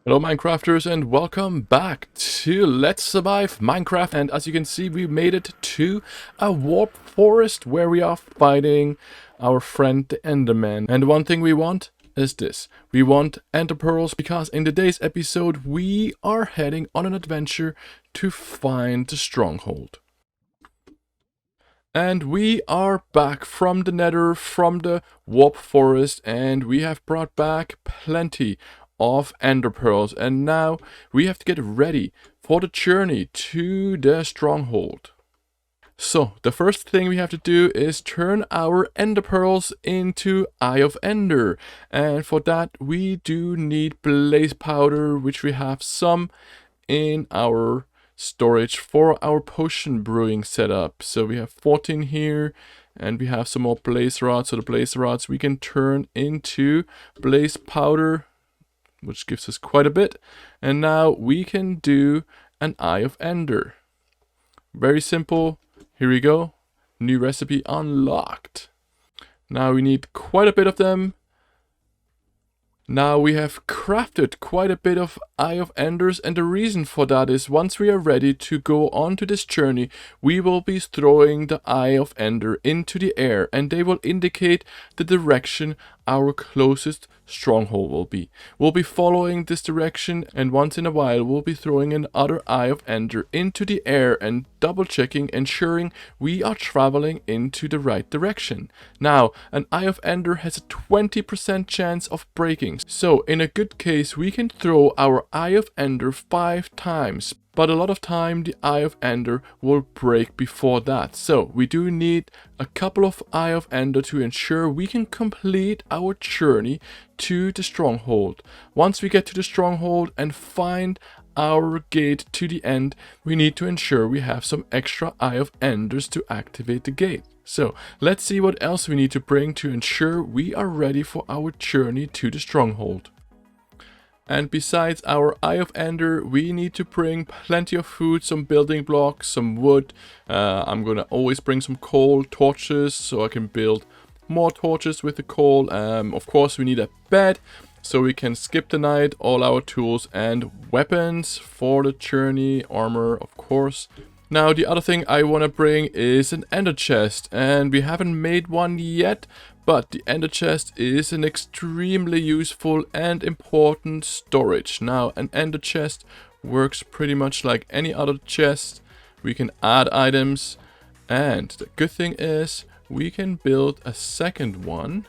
Hello Minecrafters and welcome back to Let's Survive Minecraft, and as you can see we made it to a warp forest where we are fighting our friend the Enderman. And one thing we want is this. We want ender pearls because in today's episode we are heading on an adventure to find the Stronghold. And we are back from the nether, from the warp forest, and we have brought back plenty of ender pearls, and now we have to get ready for the journey to the stronghold. So the first thing we have to do is turn our ender pearls into Eye of Ender, and for that we do need blaze powder, which we have some in our storage for our potion brewing setup. So we have 14 here, and we have some more blaze rods. So the blaze rods we can turn into blaze powder, which gives us quite a bit. And now we can do an Eye of Ender. Very simple. Here we go. New recipe unlocked. Now we need quite a bit of them. Now we have crafted quite a bit of Eye of Enders, and the reason for that is once we are ready to go on to this journey, we will be throwing the Eye of Ender into the air, and they will indicate the direction our closest stronghold will be. We'll be following this direction, and once in a while we'll be throwing another Eye of Ender into the air and double checking, ensuring we are traveling into the right direction. Now, an Eye of Ender has a 20% chance of breaking, so in a good case we can throw our Eye of Ender 5 times. But a lot of time the Eye of Ender will break before that. So we do need a couple of Eye of Ender to ensure we can complete our journey to the stronghold. Once we get to the stronghold and find our gate to the end, we need to ensure we have some extra Eye of Enders to activate the gate. So let's see what else we need to bring to ensure we are ready for our journey to the stronghold. And besides our Eye of Ender, we need to bring plenty of food, some building blocks, some wood. I'm gonna always bring some coal, torches, so I can build more torches with the coal. Of course, we need a bed, so we can skip the night, all our tools and weapons for the journey, armor, of course. Now, the other thing I want to bring is an ender chest, and we haven't made one yet, but the ender chest is an extremely useful and important storage. Now, an ender chest works pretty much like any other chest. We can add items, and the good thing is we can build a second one.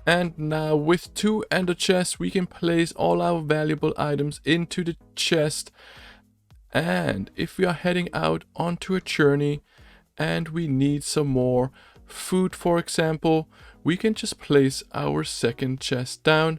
And now with 2 ender chests we can place all our valuable items into the chest. And if we are heading out onto a journey and we need some more food, for example, we can just place our second chest down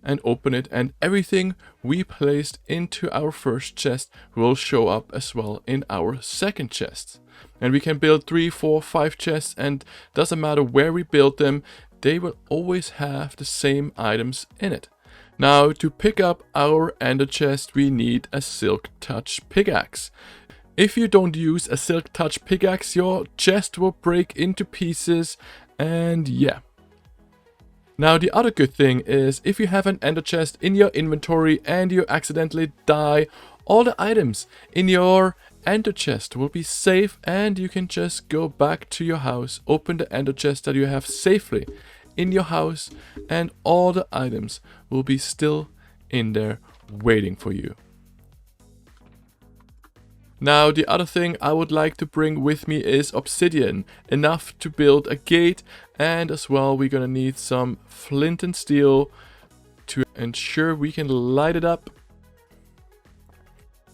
and open it, and everything we placed into our first chest will show up as well in our second chest. And we can build 3, 4, 5 chests, and doesn't matter where we build them, they will always have the same items in it. Now, to pick up our ender chest, we need a silk touch pickaxe. If you don't use a silk touch pickaxe, your chest will break into pieces, and yeah. Now, the other good thing is if you have an ender chest in your inventory and you accidentally die, all the items in your ender chest will be safe, and you can just go back to your house, open the ender chest that you have safely in your house, and all the items will be still in there waiting for you. Now, the other thing I would like to bring with me is obsidian, enough to build a gate, and as well we're gonna need some flint and steel to ensure we can light it up.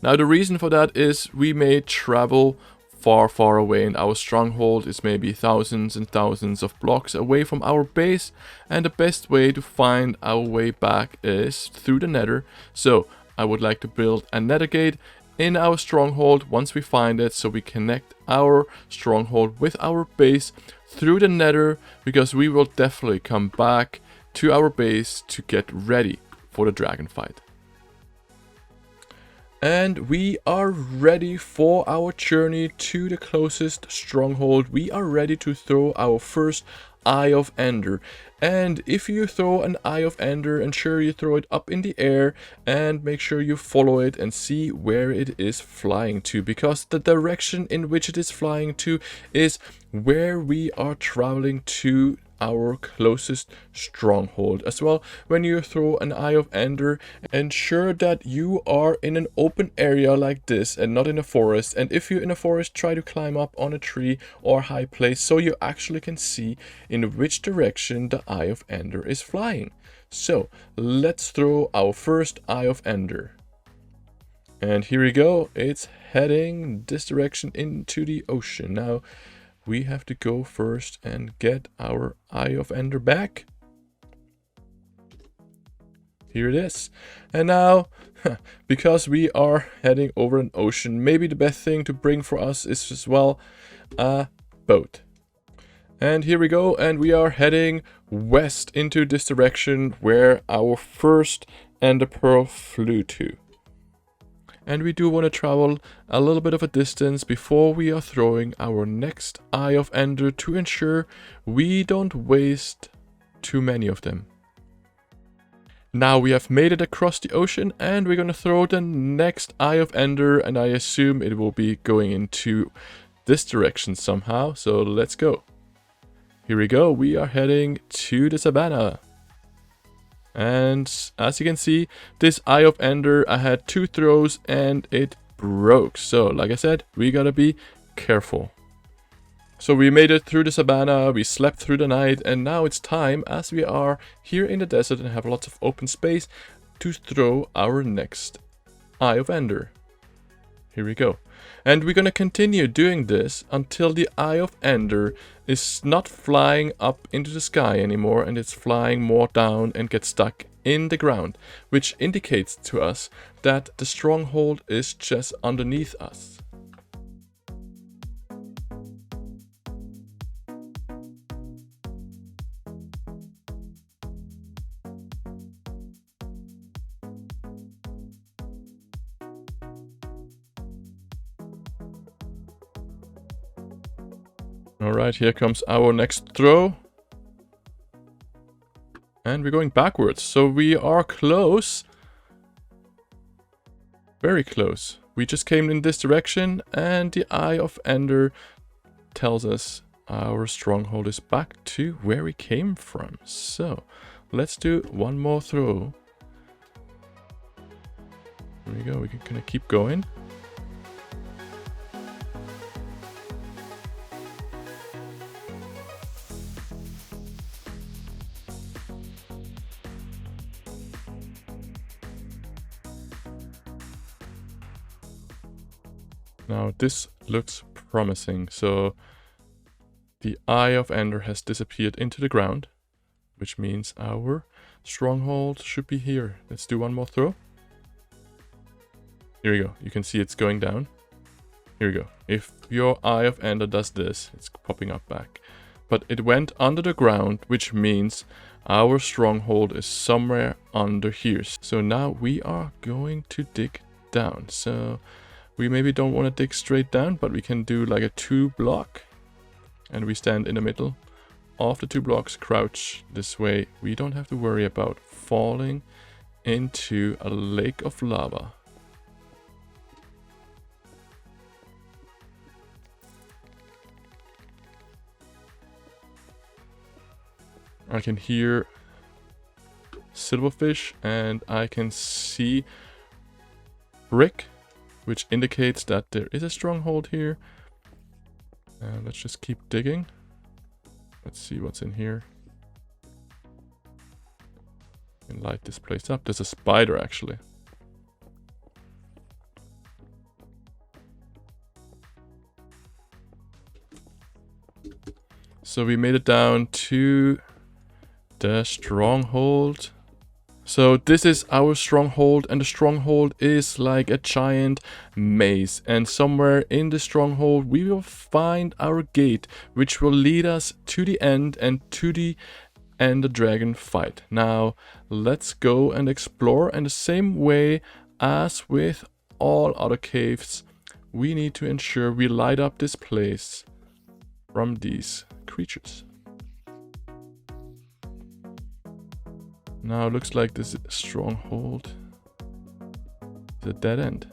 Now, the reason for that is we may travel far away, and our stronghold is maybe thousands and thousands of blocks away from our base, and the best way to find our way back is through the nether. So I would like to build a nether gate in our stronghold once we find it, so we connect our stronghold with our base through the nether, because we will definitely come back to our base to get ready for the dragon fight. And we are ready for our journey to the closest stronghold. We are ready to throw our first Eye of Ender. And if you throw an Eye of Ender, ensure you throw it up in the air and make sure you follow it and see where it is flying to, because the direction in which it is flying to is where we are traveling to our closest stronghold. As well, when you throw an Eye of Ender, ensure that you are in an open area like this and not in a forest. And if you're in a forest, try to climb up on a tree or high place so you actually can see in which direction the Eye of Ender is flying. So let's throw our first Eye of Ender. And here we go. It's heading this direction into the ocean. Now we have to go first and get our Eye of Ender back. Here it is. And now, because we are heading over an ocean, maybe the best thing to bring for us is as well a boat. And here we go, and we are heading west into this direction where our first Ender Pearl flew to. And we do want to travel a little bit of a distance before we are throwing our next Eye of Ender to ensure we don't waste too many of them. Now we have made it across the ocean and we're going to throw the next Eye of Ender, and I assume it will be going into this direction somehow. So let's go. Here we go. We are heading to the savannah. And as you can see, this Eye of Ender, I had 2 throws and it broke. So like I said, we gotta be careful. So we made it through the savannah, we slept through the night, and now it's time, as we are here in the desert and have lots of open space, to throw our next Eye of Ender. Here we go. And we're gonna continue doing this until the Eye of Ender is not flying up into the sky anymore and it's flying more down and gets stuck in the ground, which indicates to us that the stronghold is just underneath us. Alright, here comes our next throw. And we're going backwards, so we are close. Very close. We just came in this direction and the Eye of Ender tells us our stronghold is back to where we came from. So let's do one more throw. Here we go, we're gonna keep going. Now this looks promising, so the Eye of Ender has disappeared into the ground, which means our stronghold should be here. Let's do one more throw. Here we go, you can see it's going down. Here we go, if your Eye of Ender does this, it's popping up back. But it went under the ground, which means our stronghold is somewhere under here. So now we are going to dig down. So we maybe don't want to dig straight down, but we can do like a 2 block. And we stand in the middle of the 2 blocks, crouch. This way we don't have to worry about falling into a lake of lava. I can hear silverfish and I can see brick, which indicates that there is a stronghold here. Let's just keep digging. Let's see what's in here. And light this place up. There's a spider actually. So we made it down to the stronghold. So this is our stronghold, and the stronghold is like a giant maze, and somewhere in the stronghold we will find our gate, which will lead us to the end and to the Ender Dragon fight. Now let's go and explore, and the same way as with all other caves, we need to ensure we light up this place from these creatures. Now it looks like this stronghold is a dead end.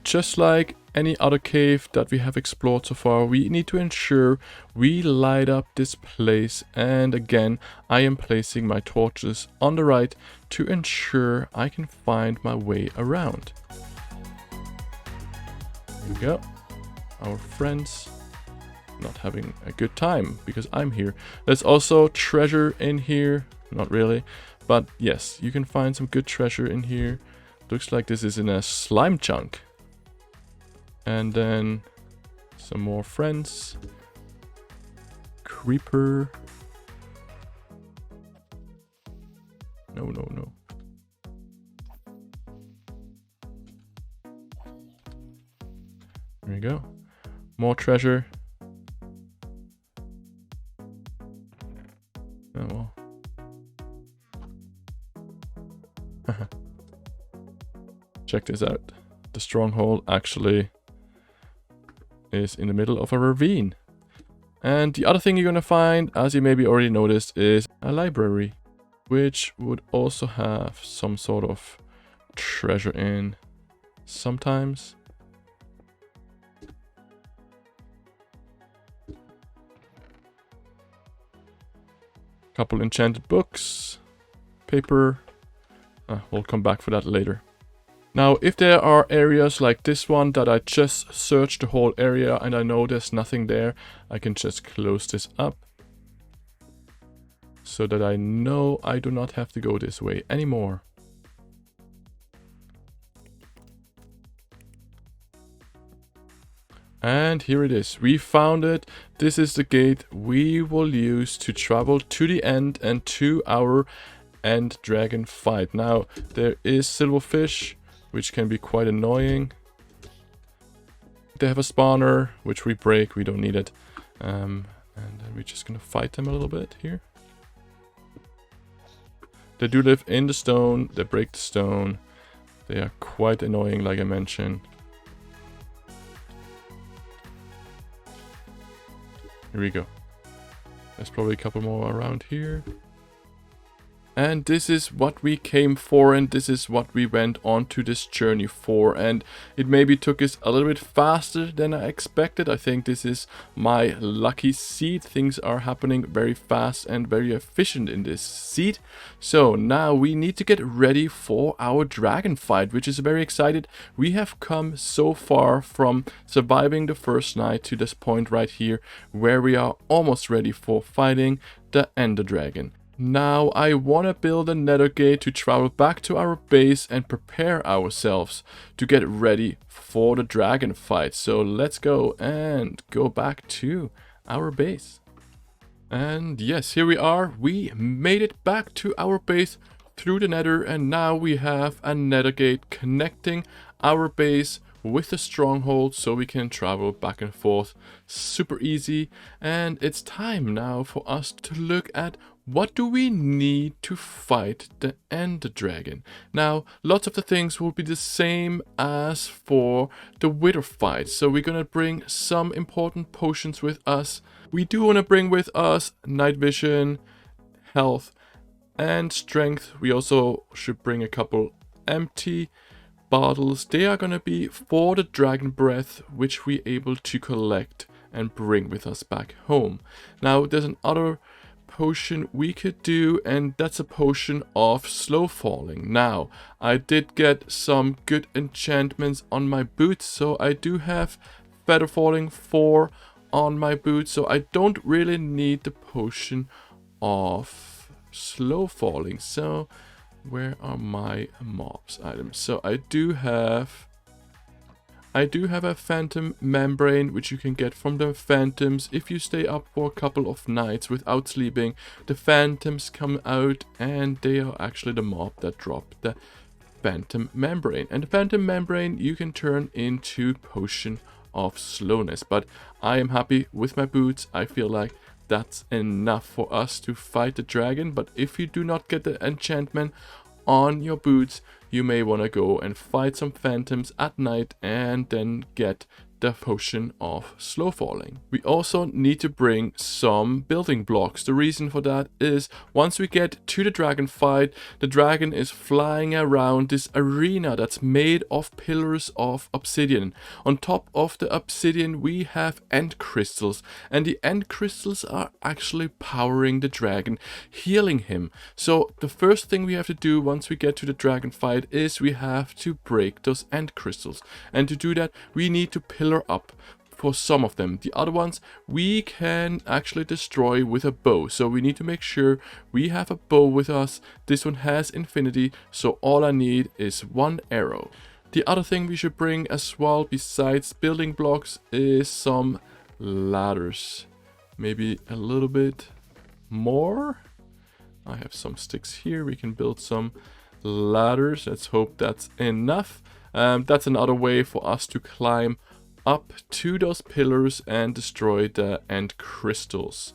Just like any other cave that we have explored so far, we need to ensure we light up this place. And again, I am placing my torches on the right to ensure I can find my way around. Here we go. Our friends not having a good time because I'm here. There's also treasure in here. Not really, but yes, you can find some good treasure in here. Looks like this is in a slime chunk. And then some more friends. Creeper. No, no, no. There we go. More treasure. Oh well. Check this out. The stronghold actually is in the middle of a ravine. And the other thing you're gonna find, as you maybe already noticed, is a library, which would also have some sort of treasure in sometimes. Couple enchanted books, paper. We'll come back for that later. Now, if there are areas like this one that I just searched the whole area and I know there's nothing there, I can just close this up so that I know I do not have to go this way anymore. And here it is. We found it. This is the gate we will use to travel to the end and to our end dragon fight. Now, there is silverfish, which can be quite annoying. They have a spawner, which we break, we don't need it. And then we're just gonna fight them a little bit here. They do live in the stone, they break the stone. They are quite annoying, like I mentioned. Here we go. There's probably a couple more around here. And this is what we came for, and this is what we went on to this journey for. And it maybe took us a little bit faster than I expected. I think this is my lucky seed. Things are happening very fast and very efficient in this seed. So now we need to get ready for our dragon fight, which is very excited. We have come so far from surviving the first night to this point right here, where we are almost ready for fighting the Ender Dragon. Now I want to build a nether gate to travel back to our base and prepare ourselves to get ready for the dragon fight. So let's go and go back to our base. And yes, here we are. We made it back to our base through the nether, and now we have a nether gate connecting our base with the stronghold so we can travel back and forth super easy. And it's time now for us to look at what do we need to fight the Ender Dragon. Now, lots of the things will be the same as for the Wither fight. So we're gonna bring some important potions with us. We do want to bring with us night vision, health, and strength. We also should bring a couple empty bottles. They are gonna be for the dragon breath, which we're able to collect and bring with us back home. Now, there's another potion we could do, and that's a potion of slow falling. Now, I did get some good enchantments on my boots, so I do have feather falling 4 on my boots, so I don't really need the potion of slow falling. So where are my mobs items? So I do have I do have a phantom membrane, which you can get from the phantoms. If you stay up for a couple of nights without sleeping, the phantoms come out, and they are actually the mob that drop the phantom membrane. And the phantom membrane you can turn into potion of slowness. But I am happy with my boots. I feel like that's enough for us to fight the dragon. But if you do not get the enchantment on your boots, you may want to go and fight some phantoms at night and then get the potion of slow falling. We also need to bring some building blocks. The reason for that is once we get to the dragon fight, the dragon is flying around this arena that's made of pillars of obsidian. On top of the obsidian we have end crystals, and the end crystals are actually powering the dragon, healing him. So the first thing we have to do once we get to the dragon fight is we have to break those end crystals, and to do that we need to pillar up for some of them. The other ones we can actually destroy with a bow, so we need to make sure we have a bow with us. This one has infinity, so all I need is one arrow. The other thing we should bring as well besides building blocks is some ladders. Maybe a little bit more. I have some sticks here, we can build some ladders. Let's hope that's enough. That's another way for us to climb up to those pillars and destroy the end crystals.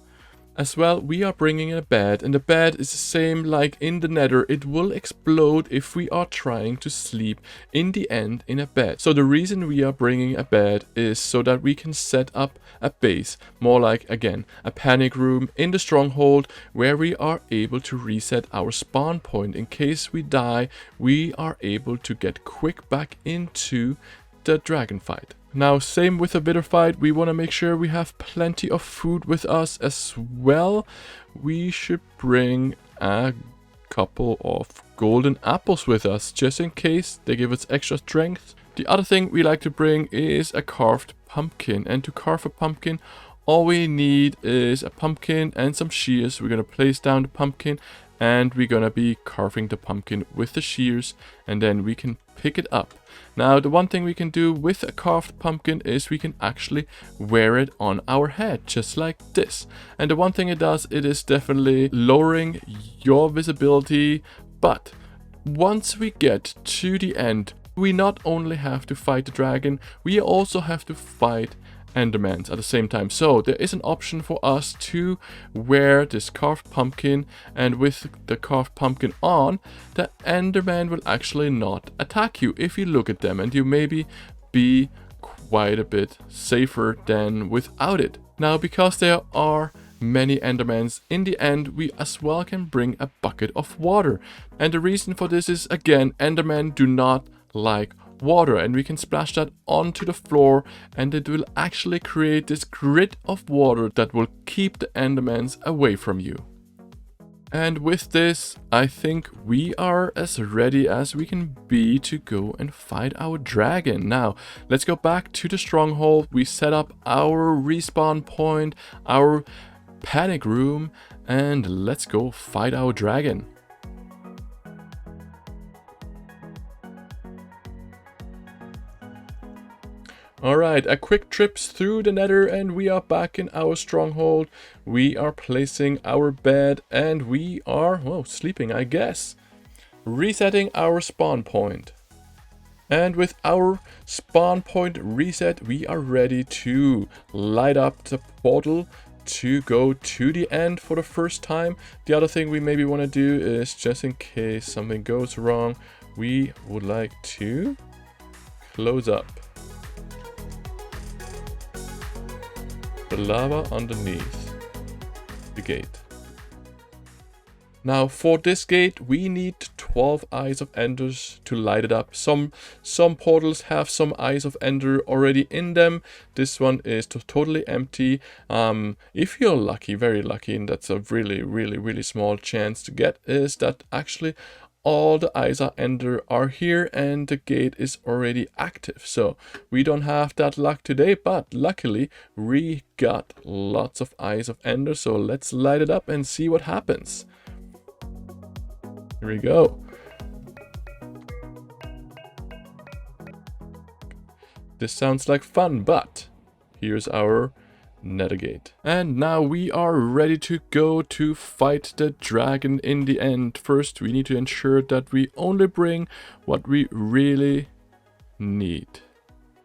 As well, we are bringing a bed, and the bed is the same like in the nether. It will explode if we are trying to sleep in the end in a bed. So the reason we are bringing a bed is so that we can set up a base, more like, again, a panic room in the stronghold, where we are able to reset our spawn point. In case we die, we are able to get quick back into the dragon fight. Now, same with the wither fight, we want to make sure we have plenty of food with us as well. We should bring a couple of golden apples with us, just in case they give us extra strength. The other thing we like to bring is a carved pumpkin, and to carve a pumpkin, all we need is a pumpkin and some shears. We're going to place down the pumpkin, and we're going to be carving the pumpkin with the shears, and then we can pick it up. Now, the one thing we can do with a carved pumpkin is we can actually wear it on our head, just like this. And the one thing it does, it is definitely lowering your visibility. But once we get to the end, we not only have to fight the dragon, we also have to fight endermans at the same time. So there is an option for us to wear this carved pumpkin, and with the carved pumpkin on, the enderman will actually not attack you if you look at them, and you maybe be quite a bit safer than without it. Now, because there are many endermans in the end, we as well can bring a bucket of water, and the reason for this is, again, endermen do not like water, and we can splash that onto the floor, and it will actually create this grid of water that will keep the endermans away from you. And with this, I think we are as ready as we can be to go and fight our dragon. Now, let's go back to the stronghold. We set up our respawn point, our panic room, and let's go fight our dragon. Alright, a quick trip through the nether, and we are back in our stronghold. We are placing our bed, and we are, well, sleeping, I guess. Resetting our spawn point. And with our spawn point reset, we are ready to light up the portal to go to the end for the first time. The other thing we maybe want to do is, just in case something goes wrong, we would like to close up the lava underneath the gate. Now, for this gate, we need 12 Eyes of Enders to light it up. Some portals have some Eyes of Ender already in them. This one is totally empty. If you're lucky, very lucky, and that's a really small chance to get, is that actually all the Eyes of Ender are here and the gate is already active. So we don't have that luck today, but luckily we got lots of Eyes of Ender. So let's light it up and see what happens. Here we go. This sounds like fun, but here's our Nethergate. And now we are ready to go to fight the dragon in the end. First, we need to ensure that we only bring what we really need.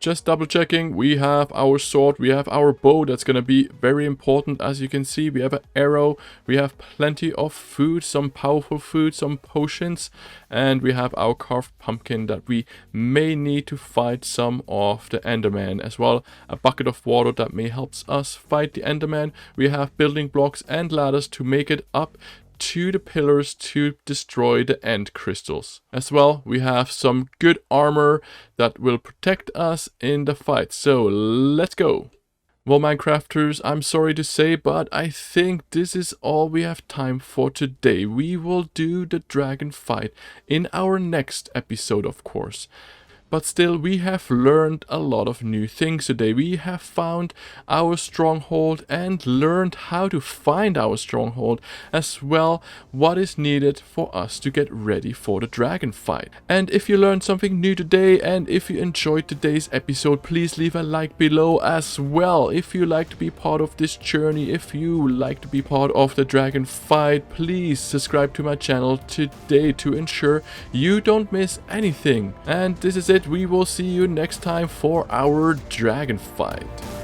Just double checking, we have our sword, we have our bow, that's gonna be very important. As you can see, we have an arrow, we have plenty of food, some powerful food, some potions, and we have our carved pumpkin that we may need to fight some of the Enderman as well. A bucket of water that may help us fight the Enderman. We have building blocks and ladders to make it up to the pillars to destroy the end crystals. As well, we have some good armor that will protect us in the fight. So let's go. Well, Minecrafters, I'm sorry to say, but I think this is all we have time for today. We will do the dragon fight in our next episode, of course. But still, we have learned a lot of new things today. We have found our stronghold and learned how to find our stronghold, as well what is needed for us to get ready for the dragon fight. And if you learned something new today and if you enjoyed today's episode, please leave a like below as well. If you like to be part of this journey, if you like to be part of the dragon fight, please subscribe to my channel today to ensure you don't miss anything. And this is it. We will see you next time for our dragon fight.